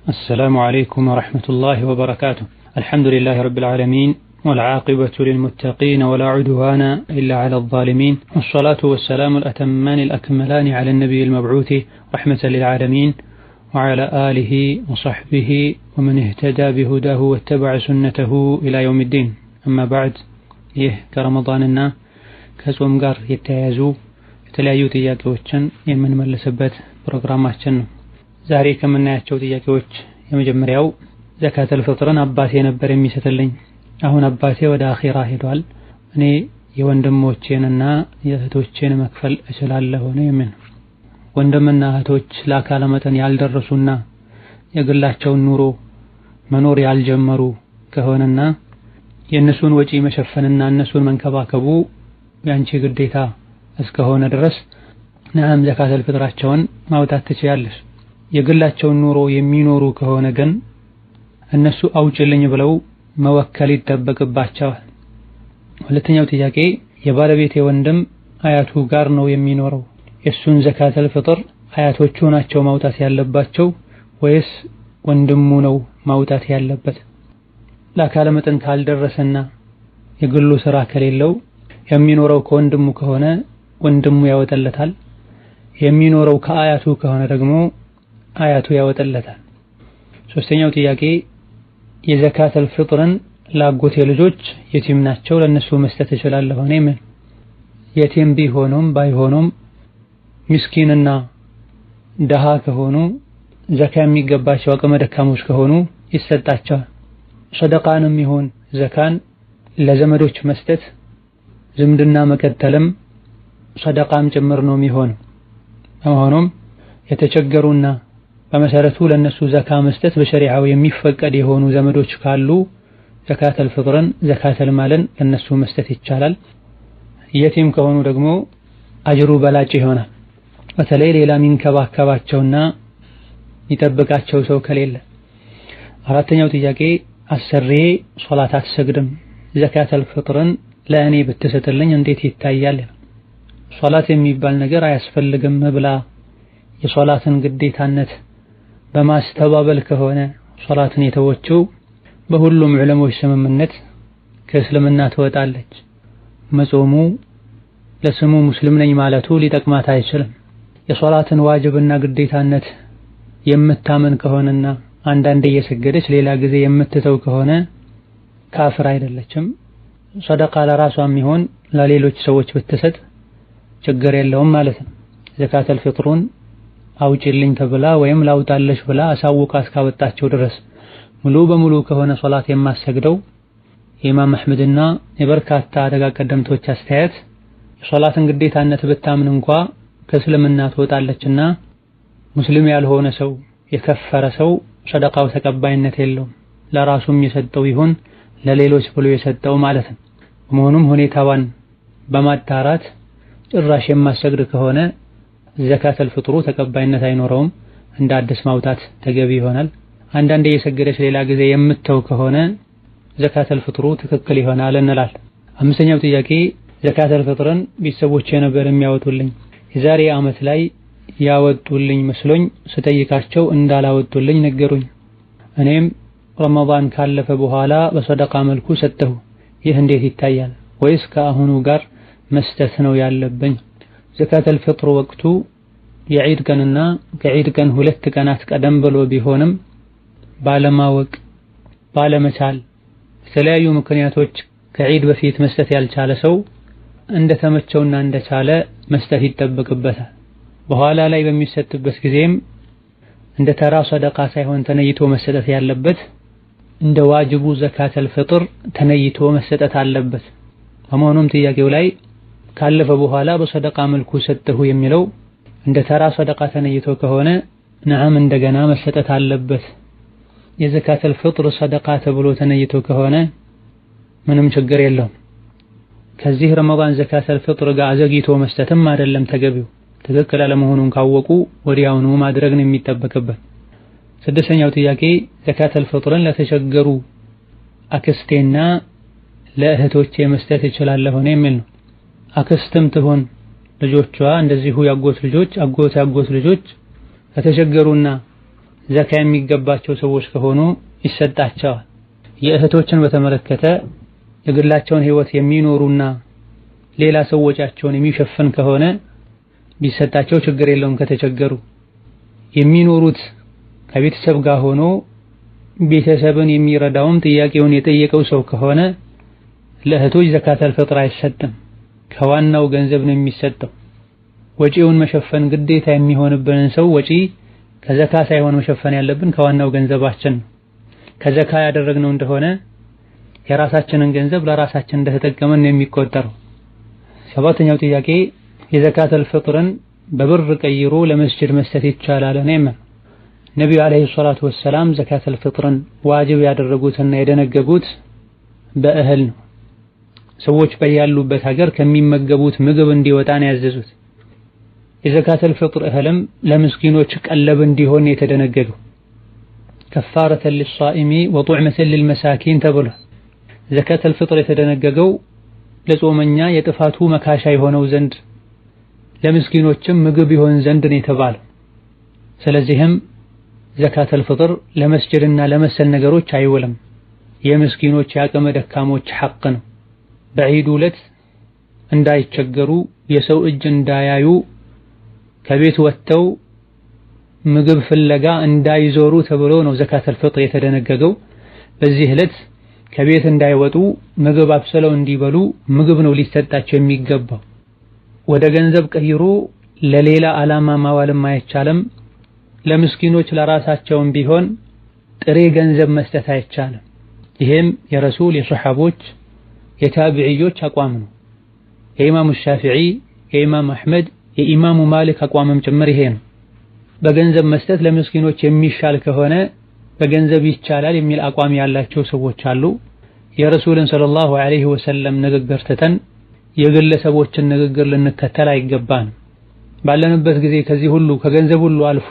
السلام عليكم ورحمة الله وبركاته. الحمد لله رب العالمين والعاقبة للمتقين ولا عدوان إلا على الظالمين، والصلاة والسلام الأتمان الأكملان على النبي المبعوث رحمة للعالمين وعلى آله وصحبه ومن اهتدى بهداه واتبع سنته إلى يوم الدين. أما بعد، كرمضاننا كسوم ጋር የተያዙ የተለያዩ ጥያቄዎችን የምንመልስበት ፕሮግራማችን ነው። ዛሬ ከምናያቸው ጥያቄዎች የመጀመሪያው ዘካተል ፍጥርን አባቴ ነበር የሚሰጥልኝ። አሁን አባቴ ወደ አኺራ ሄዷል። እኔ የወንድሞቼንና የእህቶቼን መክፈል እችላለሁ ነው የሚል። ወንድምና እህቶች ለአካለ መጠን ያልደረሱና የግላቸውን ኑሮ መኖር ያልጀመሩ ከሆነና የእነሱን ወጪ መሸፈንና እነሱን መንከባከቡ ያንቺ ግዴታ እስከሆነ ድረስ ነዓም ዘካተል ፍጥራቸውን ማውጣት ትችያለሽ። የግላቸውን ኑሮ የሚኖሩ ከሆነ ግን እነሱ አውጭልኝ ብለው መወከል ይጠበቅባቸዋል። ሁለተኛው ጥያቄ የባለቤቴ ወንድም አያቱ ጋር ነው የሚኖረው። የሱን ዘካተል ፍጥር አያቶቹ ናቸው ማውጣት ያለባቸው ወይስ ወንድሙ ነው ማውጣት ያለበት? ለአካለ መጠን ካልደረሰና የግሉ ስራ ከሌለው የሚኖረው ከወንድሙ ከሆነ ወንድሙ ያወጣለታል። የሚኖረው ከአያቱ ከሆነ ደግሞ አያቱ ያወጣለታል። ሶስተኛው ጥያቄ የዘካተል ፍጥርን ላጎቴ ልጆች የቲም ናቸው ለነሱ መስጠት እችላለሁ ነው ምን? የቲም ቢሆኑም ባይሆኑም ምስኪንና ደሃ ከሆኑ ዘካ የሚገባቸው አቅመ ደካሞች ከሆኑ ይሰጣቸዋል። ሰደቃንም ይሁን ዘካን ለዘመዶች መስጠት ዝምድና መቀጠልም ሰደቃም ጭምር ነው የሚሆነው። በመሆኑም የተቸገሩና በመሰረቱ ለነሱ ዘካ መስጠት በሸሪዓው የሚፈቀድ የሆኑ ዘመዶች ካሉ ዘካተል ፍጥርን ዘካተል ማልን ለነሱ መስጠት ይቻላል። የቲም ከሆኑ ደግሞ አጅሩ በላጭ ይሆናል፣ በተለይ ሌላ ሚንከባከባቸውና ይጠብቃቸው ሰው ከሌለ። አራተኛው ጥያቄ አሰሬ ሶላት አትሰግድም፣ ዘካተል ፍጥርን ለእኔ ብትሰጥልኝ እንዴት ይታያል? ሶላት የሚባል ነገር አያስፈልግም ብላ የሶላትን ግዴታነት በማስተባበል ከሆነ ሶላትን የተወችው በሁሉም ዑለሞች ስምምነት ከእስልምና ትወጣለች። መጾሙ ለስሙ ሙስሊም ነኝ ማለቱ ሊጠቅማት አይችልም። የሶላትን ዋጅብና ግዴታነት የምታመን ከሆነና አንዳንዴ እየሰገደች ሌላ ጊዜ የምትተው ከሆነ ካፍር አይደለችም። ሰደቃ ለራሷም ይሁን ለሌሎች ሰዎች ብትሰጥ ችግር የለውም ማለት ነው። ዘካተል ፍጥሩን አውጪልኝ ተብላ ወይም ላውጣለሽ ብላ አሳውቃ እስካወጣቸው ድረስ ሙሉ በሙሉ ከሆነ ሶላት የማሰግደው የኢማም አህመድና የበርካታ አደጋ ቀደምቶች አስተያየት የሶላትን ግዴታነት ብታምን እንኳ ከእስልምና ትወጣለችና ሙስሊም ያልሆነ ሰው የከፈረ ሰው ሰደቃው ተቀባይነት የለውም። ለራሱም የሰጠው ይሁን ለሌሎች ብሎ የሰጠው ማለት ነው። በመሆኑም ሁኔታዋን በማጣራት ጭራሽ የማሰግድ ከሆነ ዘካተል ፍጥሩ ተቀባይነት አይኖረውም፣ እንደ አዲስ ማውጣት ተገቢ ይሆናል። አንዳንዴ የሰገደች ሌላ ጊዜ የምተው ከሆነ ዘካተል ፍጥሩ ትክክል ይሆናል እንላል። አምስተኛው ጥያቄ ዘካተል ፍጥርን ቤተሰቦቼ ነበር የሚያወጡልኝ፣ የዛሬ ዓመት ላይ ያወጡልኝ መስሎኝ ስጠይቃቸው እንዳላወጡልኝ ነገሩኝ። እኔም ረመዳን ካለፈ በኋላ በሰደቃ መልኩ ሰጠሁ። ይህ እንዴት ይታያል? ወይስ ከአሁኑ ጋር መስጠት ነው ያለብኝ? ዘካተል ፍጥር ወቅቱ የዒድ ቀንና ከዒድ ቀን 2 ቀናት ቀደም ብሎ ቢሆንም ባለማወቅ ባለመቻል የተለያዩ ምክንያቶች ከዒድ በፊት መስጠት ያልቻለ ሰው እንደተመቸውና እንደቻለ መስጠት ይጠበቅበታል። በኋላ ላይ በሚሰጥበት ጊዜም እንደ ተራ ሰደቃ ሳይሆን ተነይቶ መሰጠት ያለበት እንደ ዋጅቡ ዘካተል ፍጥር ተነይቶ መሰጠት አለበት። በመሆኑም ጥያቄው ላይ ካለፈ በኋላ በሰደቃ መልኩ ሰጠሁ የሚለው እንደ ተራ ሰደቃ ተነይቶ ከሆነ ነዓም እንደገና መሰጠት አለበት። የዘካተል ፍጥር ሰደቃ ተብሎ ተነይቶ ከሆነ ምንም ችግር የለውም። ከዚህ ረመዳን ዘካተል ፍጥር ጋር ዘግይቶ መስጠትም አይደለም ተገቢው። ትክክል አለመሆኑን ካወቁ ወዲያውኑ ማድረግ ነው የሚጠበቅበት። ስድስተኛው ጥያቄ ዘካተል ፍጥርን ለተቸገሩ አክስቴና ለእህቶቼ መስጠት እችላለሁ ነው የሚል ነው። አክስትም ትሆን ልጆቿ እንደዚሁ ያጎት ልጆች አጎት ልጆች ከተቸገሩና ዘካ የሚገባቸው ሰዎች ከሆኑ ይሰጣቸዋል። የእህቶችን በተመለከተ የግላቸውን ህይወት የሚኖሩና ሌላ ሰው ወጪያቸውን የሚሸፍን ከሆነ ቢሰጣቸው ችግር የለውም ከተቸገሩ። የሚኖሩት ከቤተሰብ ጋር ሆኖ ቤተሰብን የሚረዳውም ጥያቄውን የጠየቀው ሰው ከሆነ ለእህቶች ዘካተል ፊጥር አይሰጥም፣ ከዋናው ገንዘብ ነው የሚሰጠው። ወጪውን መሸፈን ግዴታ የሚሆንብንን ሰው ወጪ ከዘካ ሳይሆን መሸፈን ያለብን ከዋናው ገንዘባችን ነው። ከዘካ ያደረግነው እንደሆነ የራሳችንን ገንዘብ ለራሳችን እንደተጠቀመን ነው የሚቆጠረው። ሰባተኛው ጥያቄ የዘካተል ፊጥርን በብር ቀይሮ ለመስጂድ መስጠት ይቻላል ነው? ነብዩ አለይሂ ሰላቱ ወሰላም ዘካተል ፊጥርን ዋጅብ ያደረጉትና የደነገጉት በእህል ነው። ሰዎች በያሉበት ሀገር ከሚመገቡት ምግብ እንዲወጣ ነው ያዘዙት። የዘካተል ፊጥር እህልም ለምስኪኖች ቀለብ እንዲሆን የተደነገገው ከፋረተን ሊሷኢሚ ወጡዕመተን ሊልመሳኪን ተብሏል። ዘካተል ፊጥር የተደነገገው ለጾመኛ የጥፋቱ መካሻ የሆነው ዘንድ ለምስኪኖችም ምግብ ይሆን ዘንድ ነው የተባለው። ስለዚህም ዘካተል ፊጥር ለመስጂድና ለመሰል ነገሮች አይውልም። የምስኪኖች የአቅመ ደካሞች ሐቅ ነው። በዒዱ ዕለት እንዳይቸገሩ የሰው እጅ እንዳያዩ ከቤት ወጥተው ምግብ ፍለጋ እንዳይዞሩ ተብሎ ነው ዘካተል ፊጥር የተደነገገው። በዚህ ዕለት ከቤት እንዳይወጡ ምግብ አብስለው እንዲበሉ ምግብ ነው ሊሰጣቸው የሚገባው። ወደ ገንዘብ ቀይሮ ለሌላ ዓላማ ማዋልም አይቻልም። ለምስኪኖች ለራሳቸውም ቢሆን ጥሬ ገንዘብ መስጠት አይቻልም። ይሄም የረሱል የሰሐቦች የታቢዒዎች አቋም ነው። የኢማሙ ሻፊዒ፣ የኢማም አሕመድ፣ የኢማሙ ማሊክ አቋምም ጭምር ይሄ ነው። በገንዘብ መስጠት ለምስኪኖች የሚሻል ከሆነ በገንዘብ ይቻላል የሚል አቋም ያላቸው ሰዎች አሉ። የረሱልን ሰለላሁ ዐለይሂ ወሰለም ንግግር ትተን የግለሰቦችን ንግግር ልንከተል አይገባንም። ባለንበት ጊዜ ከዚህ ሁሉ ከገንዘብ ሁሉ አልፎ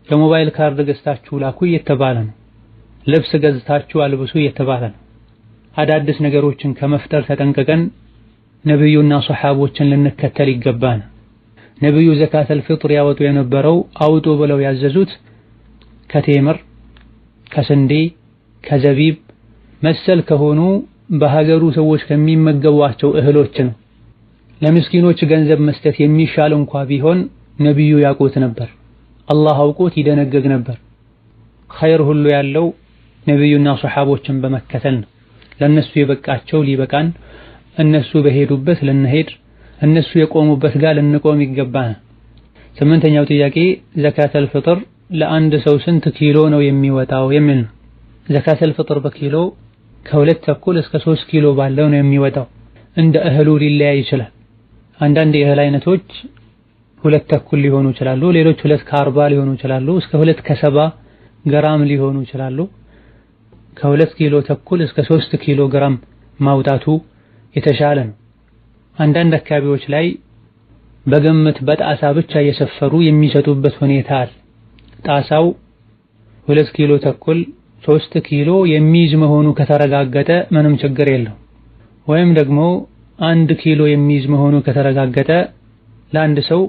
የሞባይል ካርድ ገዝታችሁ ላኩ እየተባለ ነው። ልብስ ገዝታችሁ አልብሱ እየተባለ ነው። አዳዲስ ነገሮችን ከመፍጠር ተጠንቅቀን ነብዩና ሷሐቦችን ልንከተል ይገባል። ነብዩ ዘካተል ፊጥር ያወጡ የነበረው አውጡ ብለው ያዘዙት ከቴምር፣ ከስንዴ፣ ከዘቢብ መሰል ከሆኑ በሀገሩ ሰዎች ከሚመገቧቸው እህሎች ነው። ለምስኪኖች ገንዘብ መስጠት የሚሻል እንኳ ቢሆን ነብዩ ያውቁት ነበር። አላህ አውቆት ይደነገግ ነበር። ኸይር ሁሉ ያለው ነብዩና ሷሐቦችን በመከተል ነው። ለነሱ የበቃቸው ሊበቃን፣ እነሱ በሄዱበት ልንሄድ፣ እነሱ የቆሙበት ጋር ልንቆም ይገባል። ስምንተኛው ጥያቄ ዘካተል ፊጥር ለአንድ ሰው ስንት ኪሎ ነው የሚወጣው የሚል ነው። ዘካተል ፊጥር በኪሎ ከ2.5 እስከ 3 ኪሎ ባለው ነው የሚወጣው። እንደ እህሉ ሊለያይ ይችላል። አንዳንድ የእህል አይነቶች 2.5 ሊሆኑ ይችላሉ፣ ሌሎች 2.40 ሊሆኑ ይችላሉ፣ እስከ 2.70 ግራም ሊሆኑ ይችላሉ። ከ2 ኪሎ ተኩል እስከ 3 ኪሎ ግራም ማውጣቱ የተሻለ ነው። አንዳንድ አካባቢዎች ላይ በግምት በጣሳ ብቻ እየሰፈሩ የሚሰጡበት ሁኔታ አለ። ጣሳው 2 ኪሎ ተኩል 3 ኪሎ የሚይዝ መሆኑ ከተረጋገጠ ምንም ችግር የለው። ወይም ደግሞ 1 ኪሎ የሚይዝ መሆኑ ከተረጋገጠ ለአንድ ሰው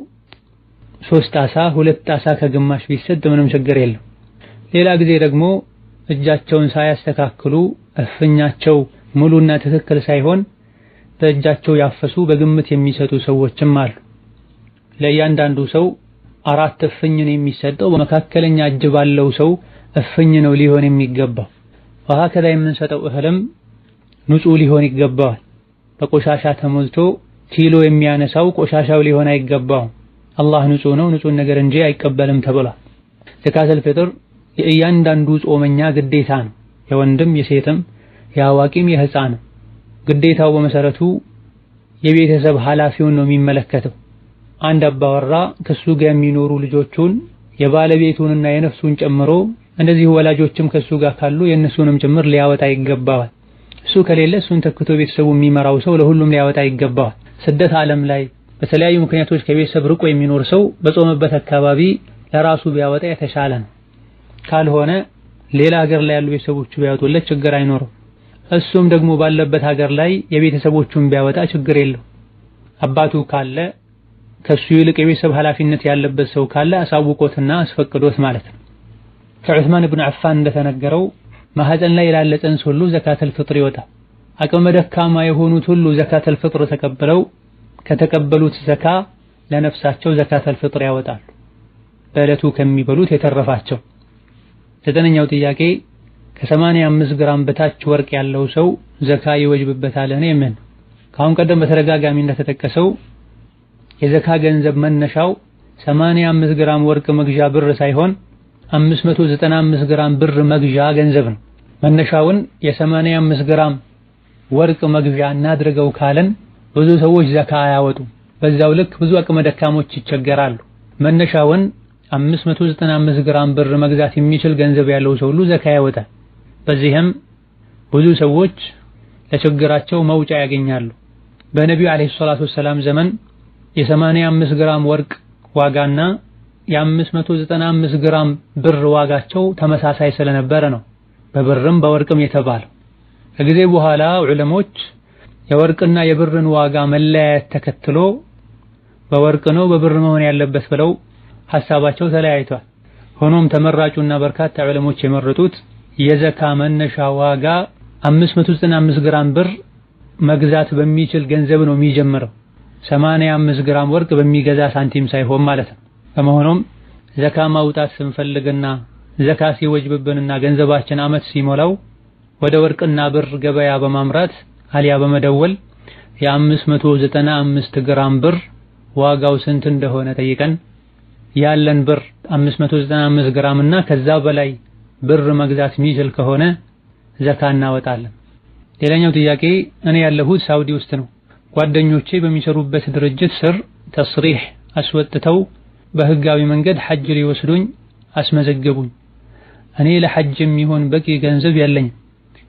3 ጣሳ 2 ጣሳ ከግማሽ ቢሰጥ ምንም ችግር የለው። ሌላ ጊዜ ደግሞ እጃቸውን ሳያስተካክሉ እፍኛቸው ሙሉና ትክክል ሳይሆን በእጃቸው ያፈሱ በግምት የሚሰጡ ሰዎችም አሉ። ለእያንዳንዱ ሰው 4 እፍኝን የሚሰጠው በመካከለኛ እጅ ባለው ሰው እፍኝ ነው ሊሆን የሚገባው። ወሀከዛ የምንሰጠው እህልም ንጹህ ሊሆን ይገባዋል። በቆሻሻ ተሞልቶ ኪሎ የሚያነሳው ቆሻሻው ሊሆን አይገባውም። አላህ ንጹህ ነው፣ ንጹህ ነገር እንጂ አይቀበልም ተብሏል። ዘካተል ፊጥር የእያንዳንዱ ጾመኛ ግዴታ ነው። የወንድም የሴትም የአዋቂም የህፃንም ግዴታው በመሰረቱ የቤተሰብ ኃላፊውን ነው የሚመለከተው። አንድ አባወራ ከሱ ጋር የሚኖሩ ልጆቹን የባለቤቱንና የነፍሱን ጨምሮ እንደዚህ ወላጆችም ከሱ ጋር ካሉ የነሱንም ጭምር ሊያወጣ ይገባዋል። እሱ ከሌለ እሱን ተክቶ ቤተሰቡ የሚመራው ሰው ለሁሉም ሊያወጣ ይገባዋል። ስደት ዓለም ላይ በተለያዩ ምክንያቶች ከቤተሰብ ርቆ የሚኖር ሰው በጾመበት አካባቢ ለራሱ ቢያወጣ የተሻለ ነው። ካልሆነ ሌላ ሀገር ላይ ያሉ ቤተሰቦቹ ቢያወጡለት ችግር አይኖርም። እሱም ደግሞ ባለበት ሀገር ላይ የቤተሰቦቹን ቢያወጣ ችግር የለው። አባቱ ካለ ከሱ ይልቅ የቤተሰብ ኃላፊነት ያለበት ሰው ካለ አሳውቆትና አስፈቅዶት ማለት ነው። ከዑስማን ኢብኑ አፋን እንደተነገረው ማህፀን ላይ ላለ ጽንስ ሁሉ ዘካተል ፍጥር ይወጣል። አቅመ ደካማ የሆኑት ሁሉ ዘካተል ፍጥር ተቀብለው ከተቀበሉት ዘካ ለነፍሳቸው ዘካተል ፍጥር ያወጣሉ፣ በዕለቱ ከሚበሉት የተረፋቸው። ዘጠነኛው ጥያቄ ከ85 ግራም በታች ወርቅ ያለው ሰው ዘካ ይወጅብበታል? ምን ከአሁን ቀደም በተደጋጋሚ እንደተጠቀሰው የዘካ ገንዘብ መነሻው 85 ግራም ወርቅ መግዣ ብር ሳይሆን 595 ግራም ብር መግዣ ገንዘብ ነው። መነሻውን የ85 ግራም ወርቅ መግዣ እናድርገው ካለን ብዙ ሰዎች ዘካ አያወጡ፣ በዛው ልክ ብዙ አቅመ ደካሞች ይቸገራሉ። መነሻውን 595 ግራም ብር መግዛት የሚችል ገንዘብ ያለው ሰው ሁሉ ዘካ ያወጣል። በዚህም ብዙ ሰዎች ለችግራቸው መውጫ ያገኛሉ። በነቢዩ አለይሂ ሰላቱ ወሰላም ዘመን የ85 ግራም ወርቅ ዋጋና የ595 ግራም ብር ዋጋቸው ተመሳሳይ ስለነበረ ነው በብርም በወርቅም የተባለው። ከጊዜ በኋላ ዑለሞች የወርቅና የብርን ዋጋ መለያየት ተከትሎ በወርቅ ነው በብር መሆን ያለበት ብለው ሐሳባቸው ተለያይቷል። ሆኖም ተመራጩና በርካታ ዑለሞች የመረጡት የዘካ መነሻ ዋጋ 595 ግራም ብር መግዛት በሚችል ገንዘብ ነው የሚጀምረው፣ 85 ግራም ወርቅ በሚገዛ ሳንቲም ሳይሆን ማለት ነው። በመሆኑም ዘካ ማውጣት ስንፈልግና ዘካ ሲወጅብብንና ገንዘባችን ዓመት ሲሞላው ወደ ወርቅና ብር ገበያ በማምራት አሊያ በመደወል የ595 ግራም ብር ዋጋው ስንት እንደሆነ ጠይቀን ያለን ብር 595 ግራም እና ከዛ በላይ ብር መግዛት የሚችል ከሆነ ዘካ እናወጣለን። ሌላኛው ጥያቄ እኔ ያለሁት ሳውዲ ውስጥ ነው። ጓደኞቼ በሚሰሩበት ድርጅት ስር ተስሪህ አስወጥተው በህጋዊ መንገድ ሐጅ ሊወስዱኝ አስመዘገቡኝ። እኔ ለሐጅ የሚሆን በቂ ገንዘብ የለኝም፣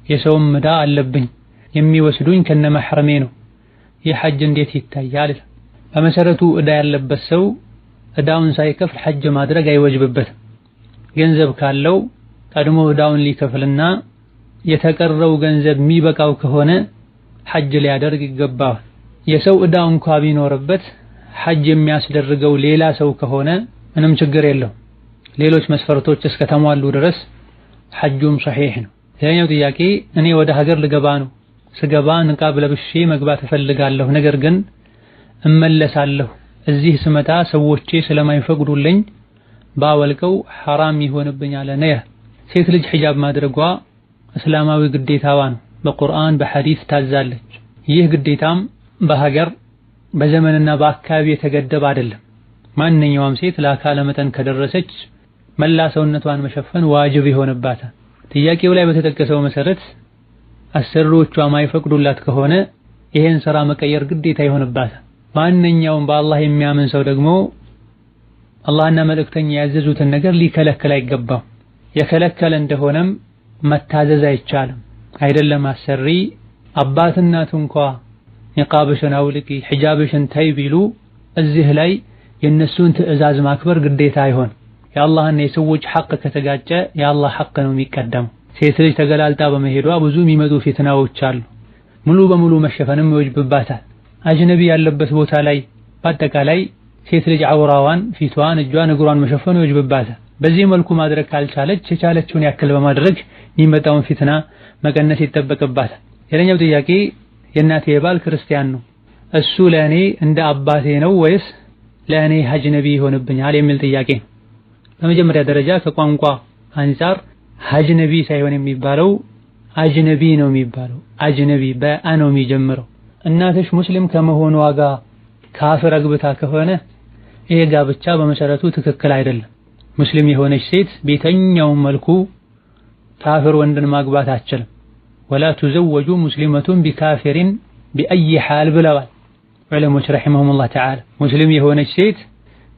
የሰውም ዕዳ አለብኝ፣ የሚወስዱኝ ከነ መሕረሜ ነው። ይህ ሐጅ እንዴት ይታያል? በመሰረቱ ዕዳ ያለበት ሰው ዕዳውን ሳይከፍል ሐጅ ማድረግ አይወጅብበትም። ገንዘብ ካለው ቀድሞ ዕዳውን ሊከፍልና የተቀረው ገንዘብ የሚበቃው ከሆነ ሐጅ ሊያደርግ ይገባዋል። የሰው ዕዳው እንኳ ቢኖርበት ሐጅ የሚያስደርገው ሌላ ሰው ከሆነ ምንም ችግር የለው። ሌሎች መስፈርቶች እስከተሟሉ ድረስ ሐጁም ሰሒህ ነው። ሌላኛው ጥያቄ እኔ ወደ ሀገር ልገባ ነው። ስገባ ንቃብ ለብሼ መግባት እፈልጋለሁ፣ ነገር ግን እመለሳለሁ። እዚህ ስመጣ ሰዎቼ ስለማይፈቅዱልኝ ባወልቀው ሐራም ይሆንብኛል። ሴት ልጅ ሒጃብ ማድረጓ እስላማዊ ግዴታዋ ነው፣ በቁርአን በሐዲስ ታዛለች። ይህ ግዴታም በሀገር በዘመንና በአካባቢ የተገደበ አይደለም። ማንኛውም ሴት ለአካለ መጠን ከደረሰች መላ ሰውነቷን መሸፈን ዋጅብ ይሆንባታል። ጥያቄው ላይ በተጠቀሰው መሰረት አሰሪዎቿ ማይፈቅዱላት ከሆነ ይሄን ስራ መቀየር ግዴታ ይሆንባታል። ማንኛውም በአላህ የሚያምን ሰው ደግሞ አላህና መልእክተኛ ያዘዙትን ነገር ሊከለከል አይገባም። የከለከለ እንደሆነም መታዘዝ አይቻልም። አይደለም አሰሪ አባት እናት እንኳ ኒቃብሽን አውልቂ ሒጃብሽን ተይ ቢሉ እዚህ ላይ የነሱን ትዕዛዝ ማክበር ግዴታ አይሆን። የአላህና የሰዎች ሐቅ ከተጋጨ የአላህ ሐቅ ነው የሚቀደመው። ሴት ልጅ ተገላልጣ በመሄዷ ብዙ የሚመጡ ፊትናዎች አሉ። ሙሉ በሙሉ መሸፈንም ይወጅብባታል። አጅነቢ ያለበት ቦታ ላይ በአጠቃላይ ሴት ልጅ አውራዋን፣ ፊቷን፣ እጇን፣ እግሯን መሸፈኑ ይወጅብባታል። በዚህ መልኩ ማድረግ ካልቻለች የቻለችውን ያክል በማድረግ የሚመጣውን ፊትና መቀነስ ይጠበቅባታል። ሌላኛው ጥያቄ የእናቴ ባል ክርስቲያን ነው፣ እሱ ለእኔ እንደ አባቴ ነው ወይስ ለእኔ አጅነቢ ይሆንብኛል የሚል ጥያቄ ነው። በመጀመሪያ ደረጃ ከቋንቋ አንፃር አጅነቢ ሳይሆን የሚባለው አጅነቢ ነው የሚባለው። አጅነቢ በአ ነው የሚጀምረው። እናትሽ ሙስሊም ከመሆኗ ጋር ካፍር አግብታ ከሆነ ይሄ ጋብቻ በመሰረቱ ትክክል አይደለም። ሙስሊም የሆነች ሴት በየትኛውም መልኩ ካፍር ወንድን ማግባት አትችልም። ወላ ትዘወጁ ሙስሊመቱን ቢካፊሪን ቢአይ ሐል ብለዋል ዑለሞች ረሒመሁሙላህ ተዓላ። ሙስሊም የሆነች ሴት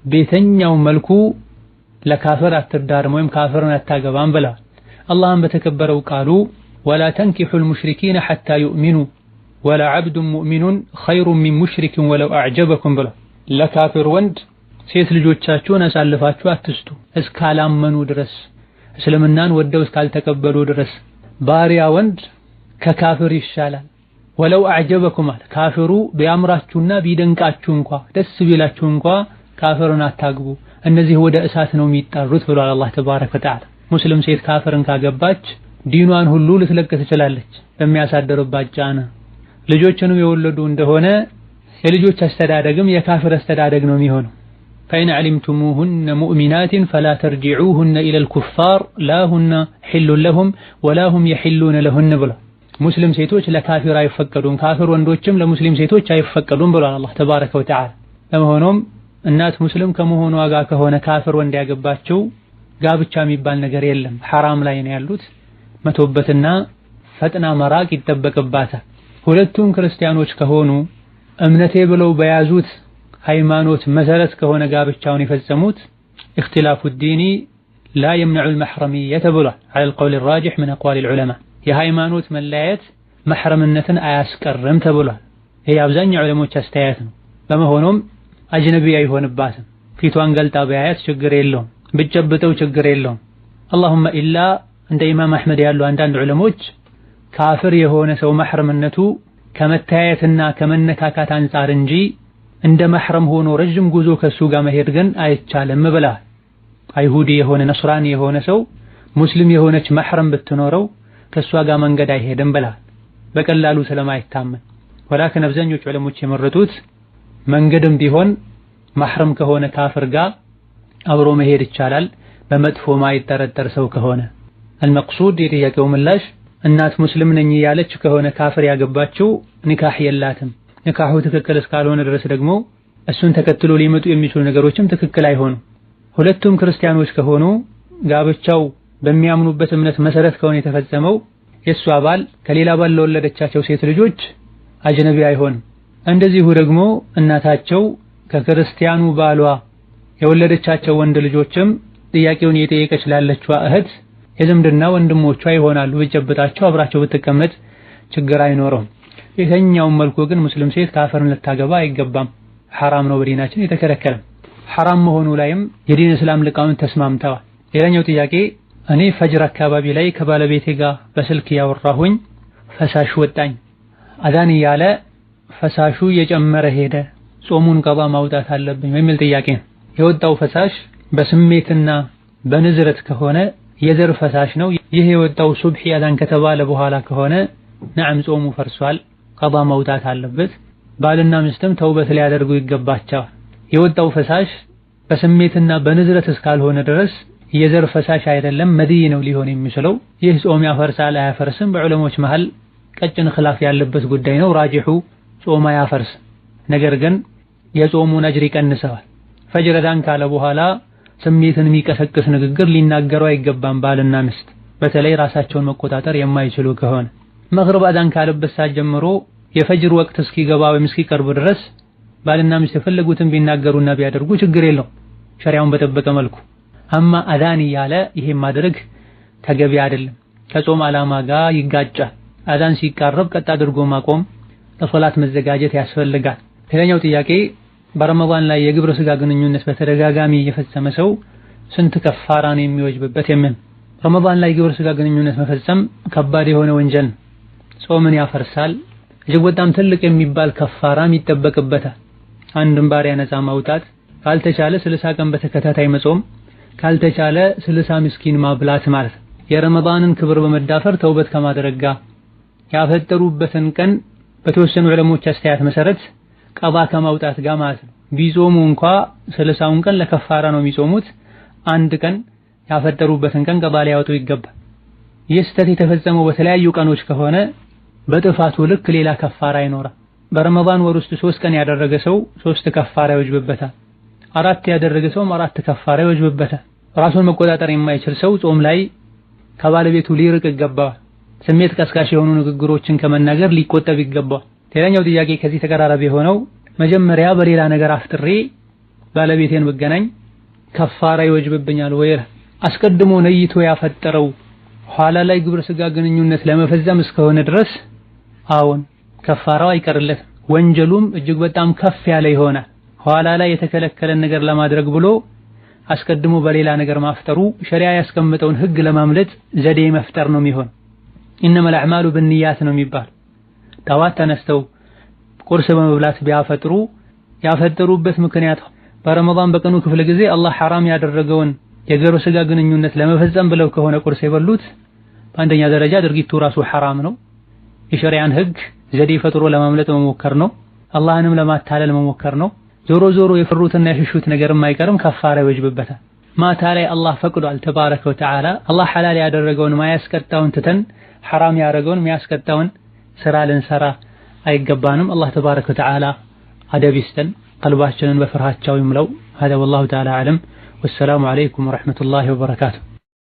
በየትኛውም መልኩ ለካፍር አትዳርም ወይም ካፍርን አታገባም ብለዋል። አላህም በተከበረው ቃሉ ወላ ተንኪሑል ሙሽሪኪነ ሐታ ዩእሚኑ ወላ ዐብዱን ሙእሚኑን ኸይሩን ሚን ሙሽሪኪን ወለው አዕጀበኩም ብለዋል። ለካፍር ወንድ ሴት ልጆቻችሁን አሳልፋችሁ አትስጡ እስካላመኑ ድረስ፣ እስልምናን ወደው እስካልተቀበሉ ድረስ። ባሪያ ወንድ ከካፍር ይሻላል። ወለው አዕጀበኩም አለ፣ ካፍሩ ቢያምራችሁና ቢደንቃችሁ እንኳ ደስ ቢላችሁ እንኳ ካፍርን አታግቡ፣ እነዚህ ወደ እሳት ነው የሚጣሩት ብሏል አላህ ተባረከ ወተዓላ። ሙስሊም ሴት ካፍርን ካገባች ዲኗን ሁሉ ልትለቅ ትችላለች በሚያሳድርባት ጫና። ልጆችንም የወለዱ እንደሆነ የልጆች አስተዳደግም የካፍር አስተዳደግ ነው የሚሆነው። ፈኢን ዐሊምቱሙሁነ ሙእሚናትን ፈላ ተርጂዑሁነ ኢለል ኩፋር ላ ሁነ ሒሉን ለሁም ወላ ሁም የሒሉነ ለሁነ ብሏል። ሙስሊም ሴቶች ለካፊር አይፈቀዱም፣ ካፊር ወንዶችም ለሙስሊም ሴቶች አይፈቀዱም ብሏል አላህ ተባረከ ወተዓላ። ለመሆኑም እናት ሙስሊም ከመሆኗ ጋር ከሆነ ካፊር ወንድ ያገባቸው ጋብቻ የሚባል ነገር የለም፣ ሐራም ላይ ነው ያሉት። መቶበትና ፈጥና መራቅ ይጠበቅባታል። ሁለቱም ክርስቲያኖች ከሆኑ እምነቴ ብለው በያዙት ሃይማኖት መሰረት ከሆነ ጋብቻውን የፈጸሙት اختلاف الدين لا يمنع المحرمية ተብሏል على القول الراجح من أقوال العلماء። የሃይማኖት መለያየት መሕረምነትን አያስቀርም ተብሏል። ይሄ አብዛኛው ዑለሞች አስተያየት ነው። በመሆኑም አጅነቢ አይሆንባትም። ፊቷን ገልጣ ቢያያት ችግር የለውም፣ ብጨብጠው ችግር የለውም። اللهم ኢላ እንደ ኢማም አሕመድ ያሉ አንዳንድ ዑለሞች ካፍር የሆነ ሰው መሕረምነቱ ከመታየትና ከመነካካት አንጻር እንጂ እንደ መሕረም ሆኖ ረጅም ጉዞ ከሱ ጋር መሄድ ግን አይቻልም ብለዋል። አይሁዲ የሆነ ነስራኒ የሆነ ሰው ሙስሊም የሆነች መሕረም ብትኖረው ከሷ ጋር መንገድ አይሄድም ብለዋል፣ በቀላሉ ስለማይታመን። ወላኪን አብዛኞቹ ዑለሞች የመረጡት መንገድም ቢሆን መሕረም ከሆነ ካፍር ጋር አብሮ መሄድ ይቻላል፣ በመጥፎ ማይጠረጠር ሰው ከሆነ። አልመቅሱድ የጥያቄው ምላሽ እናት ሙስሊም ነኝ ያለች ከሆነ ካፍር ያገባችው ኒካህ የላትም። ኒካሁ ትክክል እስካልሆነ ድረስ ደግሞ እሱን ተከትሎ ሊመጡ የሚችሉ ነገሮችም ትክክል አይሆኑም። ሁለቱም ክርስቲያኖች ከሆኑ ጋብቻው በሚያምኑበት እምነት መሰረት ከሆነ የተፈጸመው የእሷ ባል ከሌላ ባል ለወለደቻቸው ሴት ልጆች አጅነቢ አይሆንም። እንደዚሁ ደግሞ እናታቸው ከክርስቲያኑ ባሏ የወለደቻቸው ወንድ ልጆችም ጥያቄውን እየጠየቀች ላለችዋ እህት የዝምድና ወንድሞቿ ይሆናሉ። ብጨብጣቸው አብራቸው ብትቀመጥ ችግር አይኖረውም። የትኛውም መልኩ ግን ሙስሊም ሴት ካፍርን ልታገባ አይገባም፣ ሐራም ነው፣ በዲናችን የተከለከለ። ሐራም መሆኑ ላይም የዲን እስላም ሊቃውንት ተስማምተዋል። ሌላኛው ጥያቄ እኔ ፈጅር አካባቢ ላይ ከባለቤቴ ጋር በስልክ ያወራሁኝ ፈሳሽ ወጣኝ፣ አዛን እያለ ፈሳሹ እየጨመረ ሄደ፣ ጾሙን ቀባ ማውጣት አለብኝ የሚል ጥያቄ ነው። የወጣው ፈሳሽ በስሜትና በንዝረት ከሆነ የዘር ፈሳሽ ነው። ይህ የወጣው ሱብሒ አዛን ከተባለ በኋላ ከሆነ ነዓም ጾሙ ፈርሷል፣ ቀባ መውጣት አለበት። ባልና ሚስትም ተውበት ሊያደርጉ ይገባቸዋል። የወጣው ፈሳሽ በስሜትና በንዝረት እስካልሆነ ድረስ የዘር ፈሳሽ አይደለም፣ መድይ ነው ሊሆን የሚችለው። ይህ ጾም ያፈርሳል አያፈርስም በዑለሞች መሃል ቀጭን ኺላፍ ያለበት ጉዳይ ነው። ራጂሑ ጾም አያፈርስም፣ ነገር ግን የጾሙን አጅር ይቀንሰዋል። ፈጅር አዛን ካለ በኋላ ስሜትን የሚቀሰቅስ ንግግር ሊናገሩ አይገባም ባልና ሚስት፣ በተለይ ራሳቸውን መቆጣጠር የማይችሉ ከሆነ። መግሪብ አዛን ካለበት ሰዓት ጀምሮ የፈጅር ወቅት እስኪገባ ወይም እስኪቀርብ ድረስ ባልና ሚስት የፈለጉትን ቢናገሩና ቢያደርጉ ችግር የለው ሸሪዓውን በጠበቀ መልኩ። አማ አዛን እያለ ይሄን ማድረግ ተገቢ አይደለም፣ ከጾም ዓላማ ጋር ይጋጫል። አዛን ሲቃረብ ቀጥ አድርጎ ማቆም፣ ለሶላት መዘጋጀት ያስፈልጋል። ሌላኛው ጥያቄ በረመዳን ላይ የግብረ ስጋ ግንኙነት በተደጋጋሚ የፈጸመ ሰው ስንት ከፋራ ነው የሚወጅብበት? የሚል ረመዳን ላይ ግብረ ስጋ ግንኙነት መፈጸም ከባድ የሆነ ወንጀል ነው፣ ጾምን ያፈርሳል። እጅግ በጣም ትልቅ የሚባል ከፋራም ይጠበቅበታል። አንድን ባሪያ ነፃ ማውጣት፣ ካልተቻለ 60 ቀን በተከታታይ መጾም፣ ካልተቻለ 60 ምስኪን ማብላት ማለት ነው። የረመዳንን ክብር በመዳፈር ተውበት ከማድረግ ጋር ያፈጠሩበትን ቀን በተወሰኑ ዑለሞች አስተያየት መሰረት ቀባ ከማውጣት ጋር ማለት ነው። ቢጾሙ እንኳ 60ውን ቀን ለከፋራ ነው የሚጾሙት፣ አንድ ቀን ያፈጠሩበትን ቀን ቀባ ሊያወጡ ይገባል። ይህ ስህተት የተፈጸመው በተለያዩ ቀኖች ከሆነ በጥፋቱ ልክ ሌላ ከፋራ ይኖራል። በረመዳን ወር ውስጥ 3 ቀን ያደረገ ሰው 3 ከፋራ ይወጅብበታል። 4 ያደረገ ሰውም 4 ከፋራ ይወጅብበታል። ራሱን መቆጣጠር የማይችል ሰው ጾም ላይ ከባለቤቱ ሊርቅ ይገባዋል። ስሜት ቀስቃሽ የሆኑ ንግግሮችን ከመናገር ሊቆጠብ ይገባዋል። ሌላኛው ጥያቄ ከዚህ ተቀራራቢ የሆነው መጀመሪያ በሌላ ነገር አፍጥሬ ባለቤቴን ብገናኝ ከፋራ ይወጅብብኛል ወይ? አስቀድሞ ነይቶ ያፈጠረው ኋላ ላይ ግብረ ስጋ ግንኙነት ለመፈጸም እስከሆነ ድረስ አዎን ከፋራው አይቀርለትም፣ ወንጀሉም እጅግ በጣም ከፍ ያለ ይሆናል። ኋላ ላይ የተከለከለን ነገር ለማድረግ ብሎ አስቀድሞ በሌላ ነገር ማፍጠሩ ሸሪዓ ያስቀመጠውን ህግ ለማምለጥ ዘዴ መፍጠር ነው የሚሆን። ኢነመል አዕማሉ ብንያት ነው የሚባል። ጠዋት ተነስተው ቁርስ በመብላት ቢያፈጥሩ ያፈጠሩበት ምክንያት በረመዳን በቀኑ ክፍለ ጊዜ አላህ ሐራም ያደረገውን የግብረ ስጋ ግንኙነት ለመፈጸም ብለው ከሆነ ቁርስ የበሉት በአንደኛ ደረጃ ድርጊቱ ራሱ ሐራም ነው። የሸሪዓን ህግ ዘዴ ፈጥሮ ለማምለጥ መሞከር ነው። አላህንም ለማታለል መሞከር ነው። ዞሮ ዞሮ የፈሩትና የሸሹት ነገርም አይቀርም ከፋራ ይወጅብበታል። ማታ ላይ አላህ ፈቅዷል ተባረከ ወተዓላ። አላህ ሐላል ያደረገውን ማያስቀጣውን ትተን ሐራም ያደረገውን የሚያስቀጣውን ስራ ልንሰራ አይገባንም። አላህ ተባረከ ወተዓላ አደብ ይስጠን፣ ቀልባችንን በፍርሃቻው ይምለው። هذا والله تعالى أعلم والسلام عليكم ورحمة الله وبركاته